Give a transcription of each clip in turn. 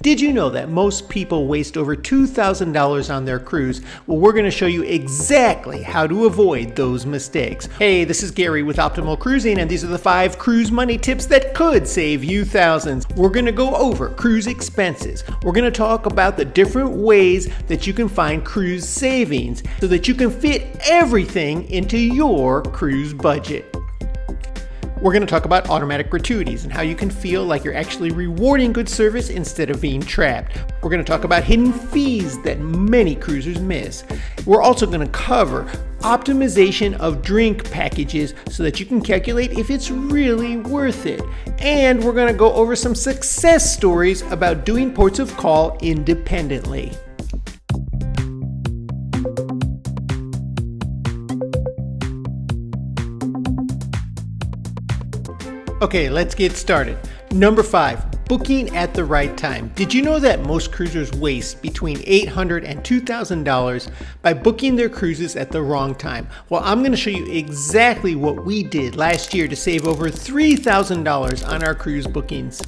Did you know that most people waste over $2,000 on their cruise? Well, we're going to show you exactly how to avoid those mistakes. Hey, this is Gary with Optimal Cruising, and these are the 5 cruise money tips that could save you thousands. We're going to go over cruise expenses. We're going to talk about the different ways that you can find cruise savings so that you can fit everything into your cruise budget. We're going to talk about automatic gratuities and how you can feel like you're actually rewarding good service instead of being trapped. We're going to talk about hidden fees that many cruisers miss. We're also going to cover optimization of drink packages so that you can calculate if it's really worth it. And we're going to go over some success stories about doing ports of call independently. Okay, let's get started. Number 5, booking at the right time. Did you know that most cruisers waste between $800 and $2,000 by booking their cruises at the wrong time? Well, I'm going to show you exactly what we did last year to save over $3,000 on our cruise bookings.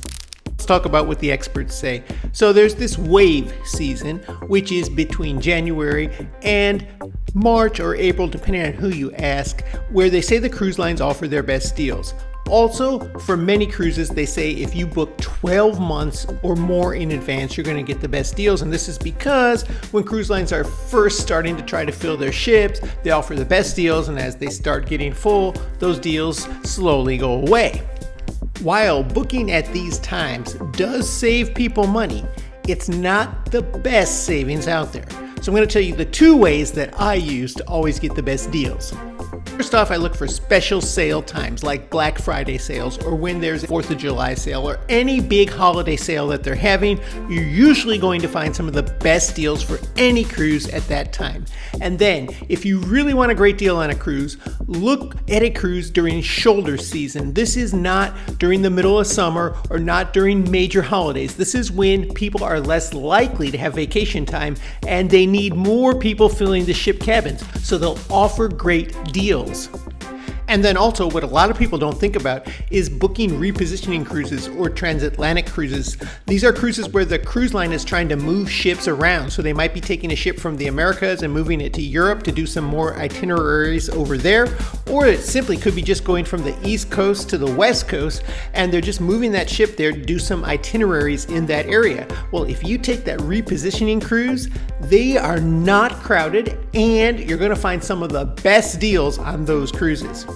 Let's talk about what the experts say. So there's this wave season, which is between January and March or April, depending on who you ask, where they say the cruise lines offer their best deals. Also, for many cruises, they say if you book 12 months or more in advance, you're going to get the best deals. And this is because when cruise lines are first starting to try to fill their ships, they offer the best deals. And as they start getting full, those deals slowly go away. While booking at these times does save people money, it's not the best savings out there. So I'm going to tell you the 2 ways that I use to always get the best deals. First off, I look for special sale times like Black Friday sales or when there's a 4th of July sale or any big holiday sale that they're having. You're usually going to find some of the best deals for any cruise at that time. And then, if you really want a great deal on a cruise, look at a cruise during shoulder season. This is not during the middle of summer or not during major holidays. This is when people are less likely to have vacation time and they need more people filling the ship cabins, so they'll offer great deals. And then also what a lot of people don't think about is booking repositioning cruises or transatlantic cruises. These are cruises where the cruise line is trying to move ships around. So they might be taking a ship from the Americas and moving it to Europe to do some more itineraries over there. Or it simply could be just going from the East Coast to the West Coast and they're just moving that ship there to do some itineraries in that area. Well, if you take that repositioning cruise, they are not crowded and you're going to find some of the best deals on those cruises.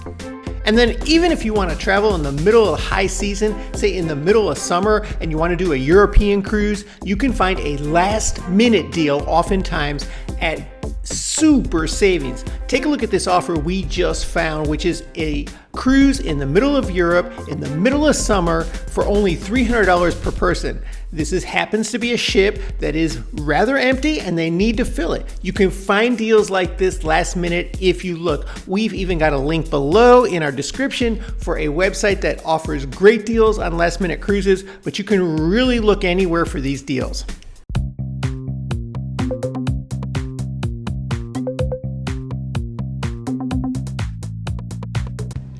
And then even if you want to travel in the middle of high season, say in the middle of summer, and you want to do a European cruise, you can find a last minute deal oftentimes at super savings. Take a look at this offer we just found, which is a cruise in the middle of Europe in the middle of summer for only $300 per person. This happens to be a ship that is rather empty and they need to fill it. You can find deals like this last minute if you look. We've even got a link below in our description for a website that offers great deals on last minute cruises, but you can really look anywhere for these deals.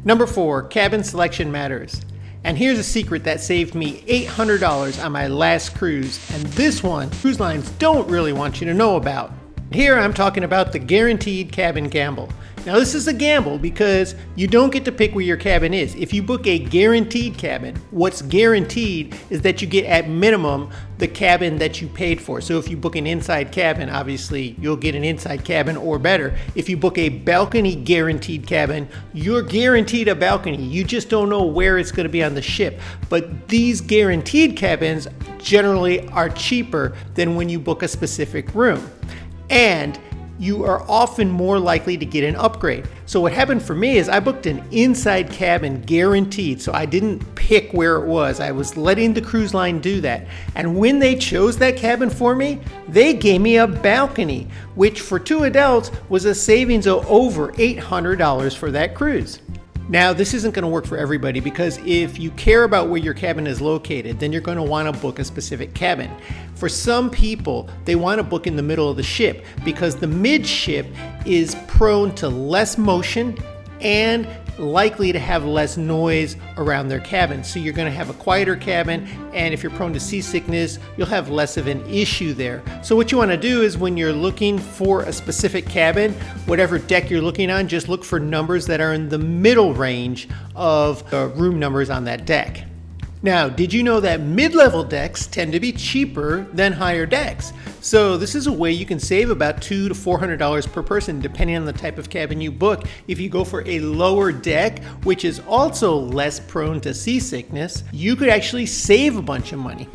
Number 4, cabin selection matters. And here's a secret that saved me $800 on my last cruise, and this one cruise lines don't really want you to know about. Here I'm talking about the guaranteed cabin gamble. Now this is a gamble because you don't get to pick where your cabin is. If you book a guaranteed cabin, what's guaranteed is that you get at minimum the cabin that you paid for. So if you book an inside cabin, obviously you'll get an inside cabin or better. If you book a balcony guaranteed cabin, you're guaranteed a balcony. You just don't know where it's going to be on the ship. But these guaranteed cabins generally are cheaper than when you book a specific room. And you are often more likely to get an upgrade. So what happened for me is I booked an inside cabin guaranteed. So I didn't pick where it was. I was letting the cruise line do that. And when they chose that cabin for me, they gave me a balcony, which for 2 adults was a savings of over $800 for that cruise. Now, this isn't going to work for everybody because if you care about where your cabin is located, then you're going to want to book a specific cabin. For some people, they want to book in the middle of the ship because the midship is prone to less motion and likely to have less noise around their cabin. So you're going to have a quieter cabin, and if you're prone to seasickness, you'll have less of an issue there. So what you want to do is when you're looking for a specific cabin, whatever deck you're looking on, just look for numbers that are in the middle range of the room numbers on that deck. Now, did you know that mid-level decks tend to be cheaper than higher decks? So this is a way you can save about $200 to $400 per person depending on the type of cabin you book. If you go for a lower deck, which is also less prone to seasickness, you could actually save a bunch of money.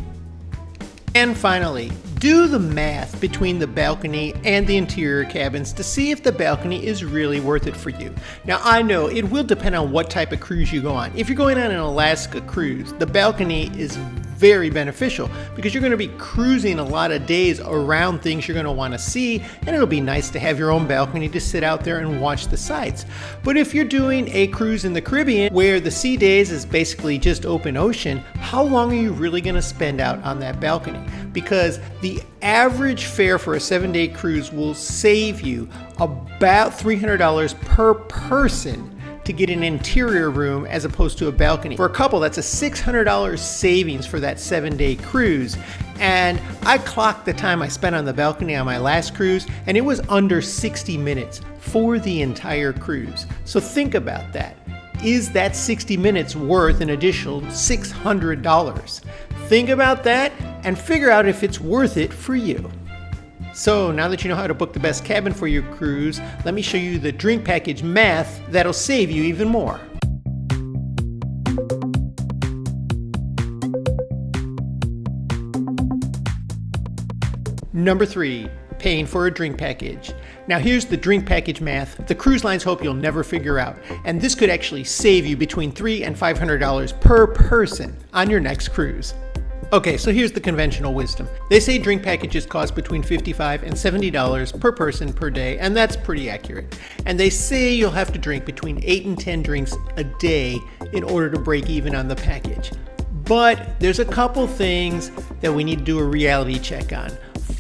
And finally, do the math between the balcony and the interior cabins to see if the balcony is really worth it for you. Now, I know it will depend on what type of cruise you go on. If you're going on an Alaska cruise, the balcony is very beneficial because you're going to be cruising a lot of days around things you're going to want to see, and it'll be nice to have your own balcony to sit out there and watch the sights. But if you're doing a cruise in the Caribbean where the sea days is basically just open ocean, how long are you really going to spend out on that balcony? Because the average fare for a 7-day cruise will save you about $300 per person to get an interior room as opposed to a balcony. For a couple, that's a $600 savings for that 7-day cruise. And I clocked the time I spent on the balcony on my last cruise, and it was under 60 minutes for the entire cruise. So think about that. Is that 60 minutes worth an additional $600? Think about that and figure out if it's worth it for you. So now that you know how to book the best cabin for your cruise, let me show you the drink package math that'll save you even more. Number 3, paying for a drink package. Now here's the drink package math the cruise lines hope you'll never figure out, and this could actually save you between $300 and $500 per person on your next cruise. Okay, so here's the conventional wisdom. They say drink packages cost between $55 and $70 per person per day, and that's pretty accurate. And they say you'll have to drink between 8 and 10 drinks a day in order to break even on the package. But there's a couple things that we need to do a reality check on.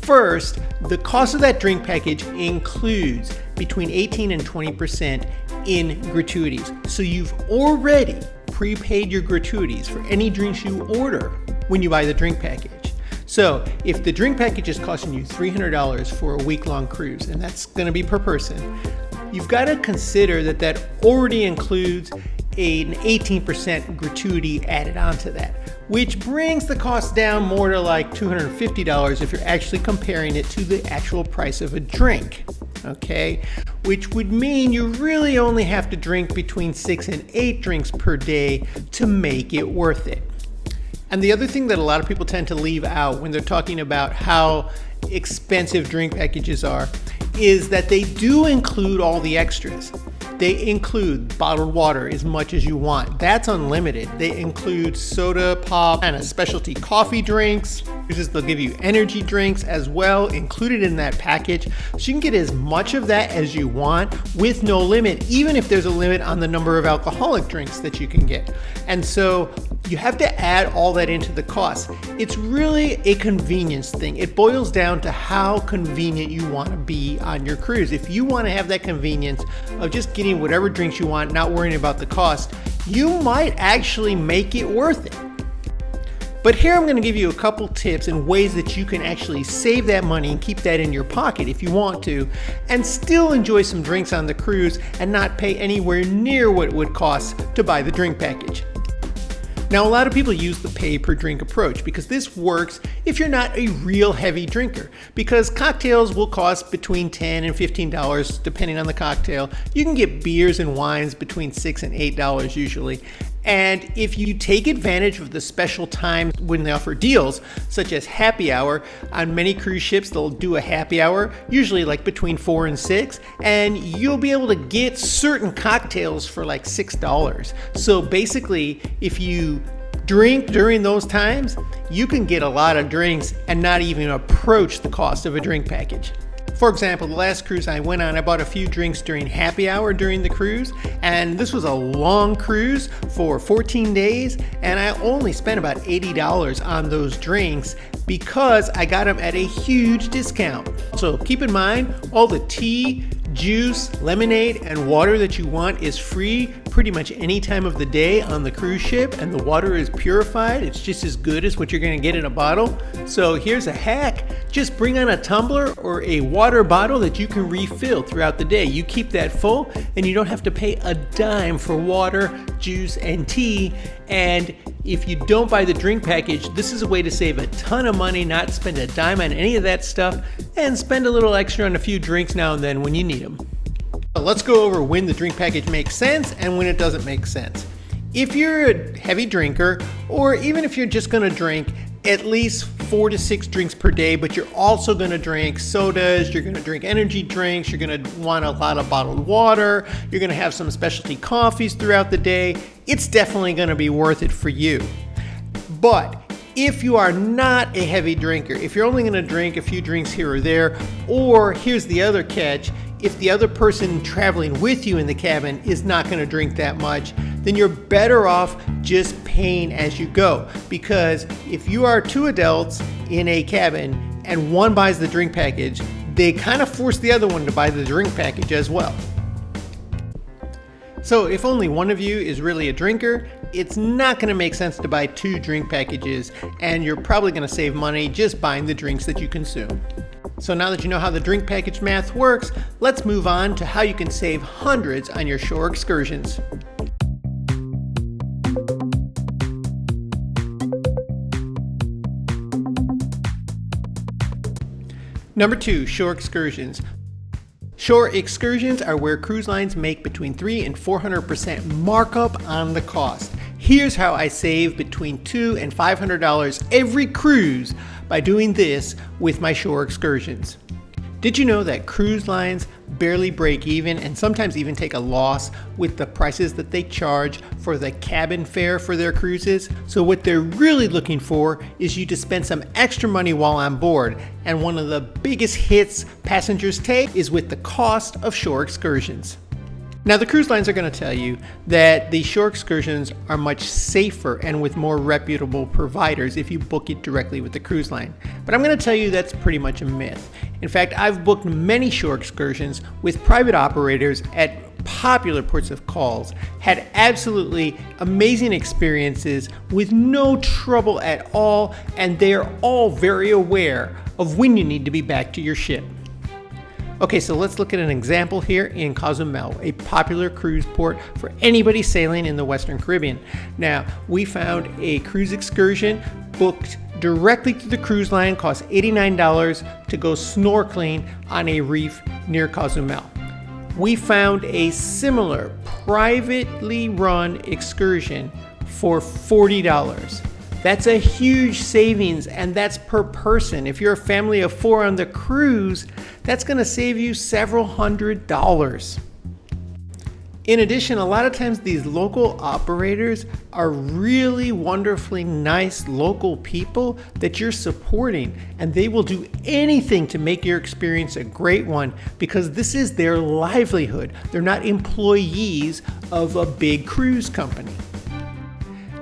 First, the cost of that drink package includes between 18 and 20% in gratuities. So you've already prepaid your gratuities for any drinks you order when you buy the drink package. So if the drink package is costing you $300 for a week-long cruise, and that's going to be per person, you've got to consider that that already includes an 18% gratuity added onto that, which brings the cost down more to like $250 if you're actually comparing it to the actual price of a drink. Okay, which would mean you really only have to drink between 6 and 8 drinks per day to make it worth it. And the other thing that a lot of people tend to leave out when they're talking about how expensive drink packages are is that they do include all the extras. They include bottled water as much as you want. That's unlimited. They include soda, pop, and specialty coffee drinks. They'll give you energy drinks as well included in that package. So you can get as much of that as you want with no limit, even if there's a limit on the number of alcoholic drinks that you can get. And so you have to add all that into the cost. It's really a convenience thing. It boils down to how convenient you want to be on your cruise. If you want to have that convenience of just getting whatever drinks you want, not worrying about the cost, you might actually make it worth it. But here I'm going to give you a couple tips and ways that you can actually save that money and keep that in your pocket if you want to, and still enjoy some drinks on the cruise and not pay anywhere near what it would cost to buy the drink package. Now, a lot of people use the pay per drink approach because this works if you're not a real heavy drinker, because cocktails will cost between $10 and $15 depending on the cocktail. You can get beers and wines between $6 and $8 usually. And if you take advantage of the special times when they offer deals, such as happy hour, on many cruise ships they'll do a happy hour, usually like between 4 and 6, and you'll be able to get certain cocktails for like $6. So basically, if you drink during those times, you can get a lot of drinks and not even approach the cost of a drink package. For example, the last cruise I went on, I bought a few drinks during happy hour during the cruise, and this was a long cruise for 14 days, and I only spent about $80 on those drinks because I got them at a huge discount. So keep in mind, all the tea, juice, lemonade, and water that you want is free pretty much any time of the day on the cruise ship, and the water is purified. It's just as good as what you're going to get in a bottle. So here's a hack. Just bring on a tumbler or a water bottle that you can refill throughout the day. You keep that full and you don't have to pay a dime for water, juice, and tea. And if you don't buy the drink package, this is a way to save a ton of money, not spend a dime on any of that stuff, and spend a little extra on a few drinks now and then when you need them. Let's go over when the drink package makes sense and when it doesn't make sense. If you're a heavy drinker, or even if you're just going to drink at least 4 to 6 drinks per day, but you're also going to drink sodas, you're going to drink energy drinks, you're going to want a lot of bottled water, you're going to have some specialty coffees throughout the day, it's definitely going to be worth it for you. But if you are not a heavy drinker, if you're only going to drink a few drinks here or there, or here's the other catch, if the other person traveling with you in the cabin is not going to drink that much, then you're better off just paying as you go. Because if you are 2 adults in a cabin and one buys the drink package, they kind of force the other one to buy the drink package as well. So if only one of you is really a drinker, it's not going to make sense to buy 2 drink packages, and you're probably going to save money just buying the drinks that you consume. So now that you know how the drink package math works, let's move on to how you can save hundreds on your shore excursions. Number 2, shore excursions. Shore excursions are where cruise lines make between 300% and 400% markup on the cost. Here's how I save between $200 and $500 every cruise by doing this with my shore excursions. Did you know that cruise lines barely break even and sometimes even take a loss with the prices that they charge for the cabin fare for their cruises? So what they're really looking for is you to spend some extra money while on board. And one of the biggest hits passengers take is with the cost of shore excursions. Now, the cruise lines are going to tell you that the shore excursions are much safer and with more reputable providers if you book it directly with the cruise line. But I'm going to tell you that's pretty much a myth. In fact, I've booked many shore excursions with private operators at popular ports of calls, had absolutely amazing experiences with no trouble at all, and they are all very aware of when you need to be back to your ship. Okay, so let's look at an example here in Cozumel, a popular cruise port for anybody sailing in the Western Caribbean. Now, we found a cruise excursion booked directly to the cruise line, cost $89 to go snorkeling on a reef near Cozumel. We found a similar privately run excursion for $40. That's a huge savings, and that's per person. If you're a family of 4 on the cruise, that's going to save you several $100s. In addition, a lot of times these local operators are really wonderfully nice local people that you're supporting, and they will do anything to make your experience a great one because this is their livelihood. They're not employees of a big cruise company.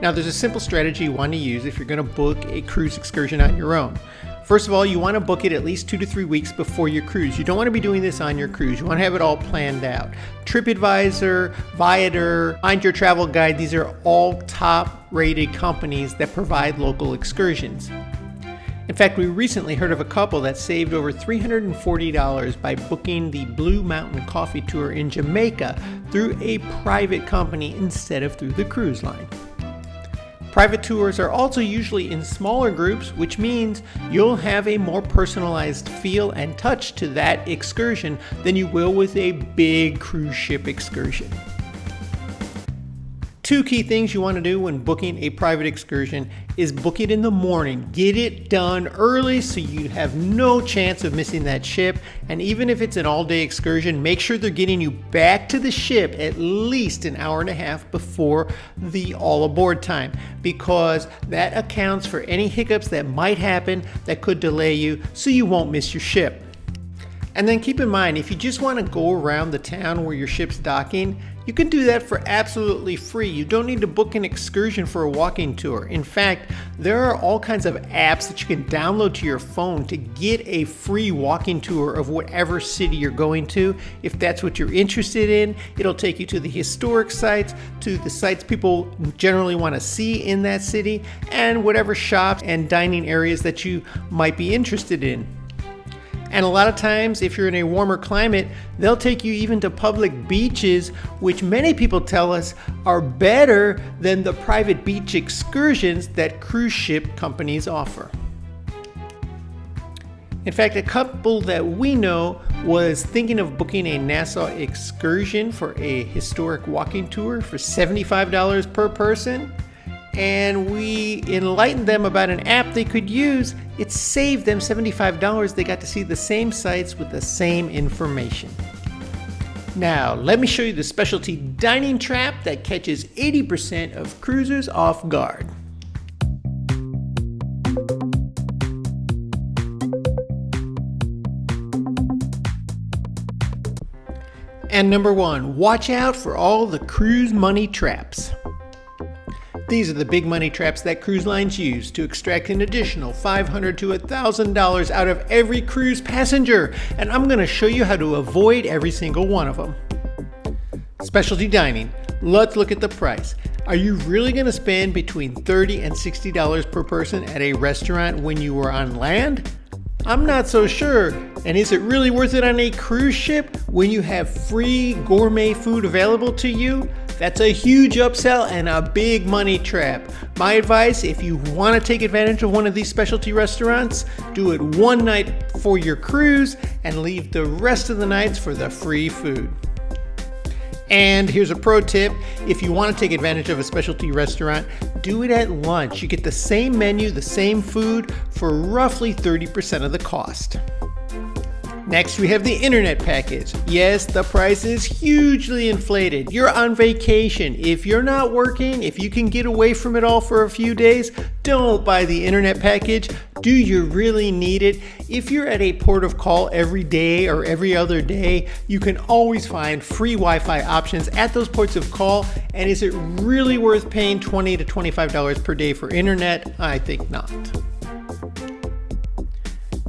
Now, there's a simple strategy you want to use if you're going to book a cruise excursion on your own. First of all, you want to book it at least 2 to 3 weeks before your cruise. You don't want to be doing this on your cruise. You want to have it all planned out. TripAdvisor, Viator, Find Your Travel Guide, these are all top-rated companies that provide local excursions. In fact, we recently heard of a couple that saved over $340 by booking the Blue Mountain Coffee Tour in Jamaica through a private company instead of through the cruise line. Private tours are also usually in smaller groups, which means you'll have a more personalized feel and touch to that excursion than you will with a big cruise ship excursion. 2 key things you want to do when booking a private excursion is book it in the morning. Get it done early so you have no chance of missing that ship. And even if it's an all-day excursion, make sure they're getting you back to the ship at least an hour and a half before the all-aboard time, because that accounts for any hiccups that might happen that could delay you so you won't miss your ship. And then keep in mind, if you just want to go around the town where your ship's docking, you can do that for absolutely free. You don't need to book an excursion for a walking tour. In fact, there are all kinds of apps that you can download to your phone to get a free walking tour of whatever city you're going to. If that's what you're interested in, it'll take you to the historic sites, to the sites people generally want to see in that city, and whatever shops and dining areas that you might be interested in. And a lot of times, if you're in a warmer climate, they'll take you even to public beaches, which many people tell us are better than the private beach excursions that cruise ship companies offer. In fact, a couple that we know was thinking of booking a Nassau excursion for a historic walking tour for $75 per person. And we enlightened them about an app they could use. It saved them $75. They got to see the same sites with the same information. Now, let me show you the specialty dining trap that catches 80% of cruisers off guard. And number one, watch out for all the cruise money traps. These are the big money traps that cruise lines use to extract an additional $500 to $1,000 out of every cruise passenger, and I'm going to show you how to avoid every single one of them. Specialty dining. Let's look at the price. Are you really going to spend between $30 and $60 per person at a restaurant when you are on land? I'm not so sure. And is it really worth it on a cruise ship when you have free gourmet food available to you? That's a huge upsell and a big money trap. My advice, if you want to take advantage of one of these specialty restaurants, do it one night for your cruise and leave the rest of the nights for the free food. And here's a pro tip. If you want to take advantage of a specialty restaurant, do it at lunch. You get the same menu, the same food for roughly 30% of the cost. Next, we have the internet package. Yes, the price is hugely inflated. You're on vacation. If you're not working, if you can get away from it all for a few days, don't buy the internet package. Do you really need it? If you're at a port of call every day or every other day, you can always find free Wi-Fi options at those ports of call. And is it really worth paying $20 to $25 per day for internet? I think not.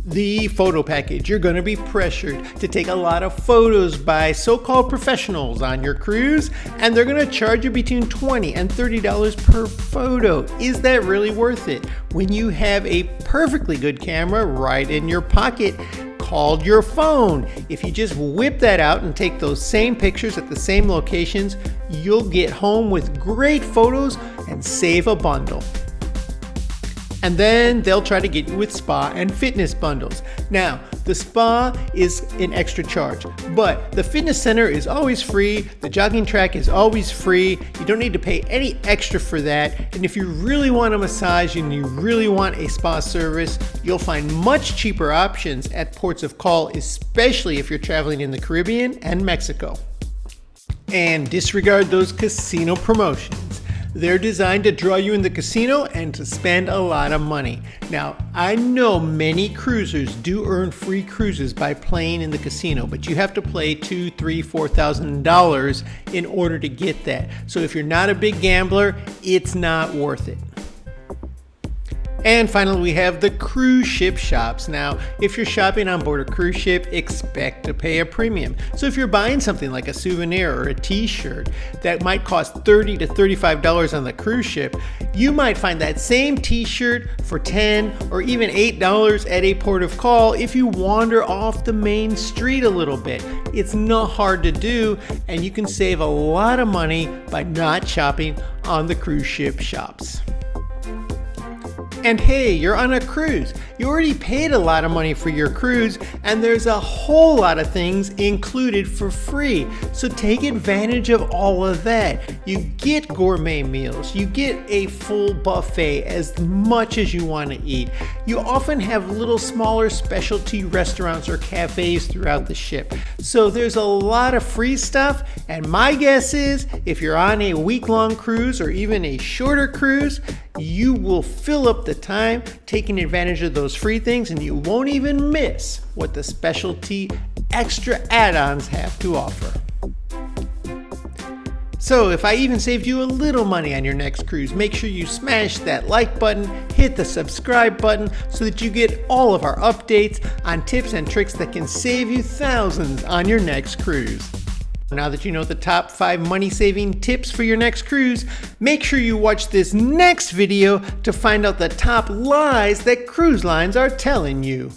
The photo package. You're going to be pressured to take a lot of photos by so-called professionals on your cruise, and they're going to charge you between $20 and $30 per photo. Is that really worth it when you have a perfectly good camera right in your pocket called your phone? If you just whip that out and take those same pictures at the same locations, you'll get home with great photos and save a bundle. And then they'll try to get you with spa and fitness bundles. Now, the spa is an extra charge, but the fitness center is always free. The jogging track is always free. You don't need to pay any extra for that. And if you really want a massage and you really want a spa service, you'll find much cheaper options at ports of call, especially if you're traveling in the Caribbean and Mexico. And disregard those casino promotions. They're designed to draw you in the casino and to spend a lot of money. Now, I know many cruisers do earn free cruises by playing in the casino, but you have to play $2,000, $3,000, $4,000 in order to get that. So if you're not a big gambler, it's not worth it. And finally, we have the cruise ship shops. Now, if you're shopping on board a cruise ship, expect to pay a premium. So if you're buying something like a souvenir or a t-shirt that might cost $30 to $35 on the cruise ship, you might find that same t-shirt for $10 or even $8 at a port of call if you wander off the main street a little bit. It's not hard to do, and you can save a lot of money by not shopping on the cruise ship shops. And hey, you're on a cruise. You already paid a lot of money for your cruise, and there's a whole lot of things included for free. So take advantage of all of that. You get gourmet meals. You get a full buffet, as much as you want to eat. You often have little smaller specialty restaurants or cafes throughout the ship. So there's a lot of free stuff, and my guess is if you're on a week-long cruise or even a shorter cruise, you will fill up the time taking advantage of those free things, and you won't even miss what the specialty extra add-ons have to offer. So if I even saved you a little money on your next cruise, make sure you smash that like button, hit the subscribe button so that you get all of our updates on tips and tricks that can save you thousands on your next cruise. Now that you know the top 5 money-saving tips for your next cruise, make sure you watch this next video to find out the top lies that cruise lines are telling you.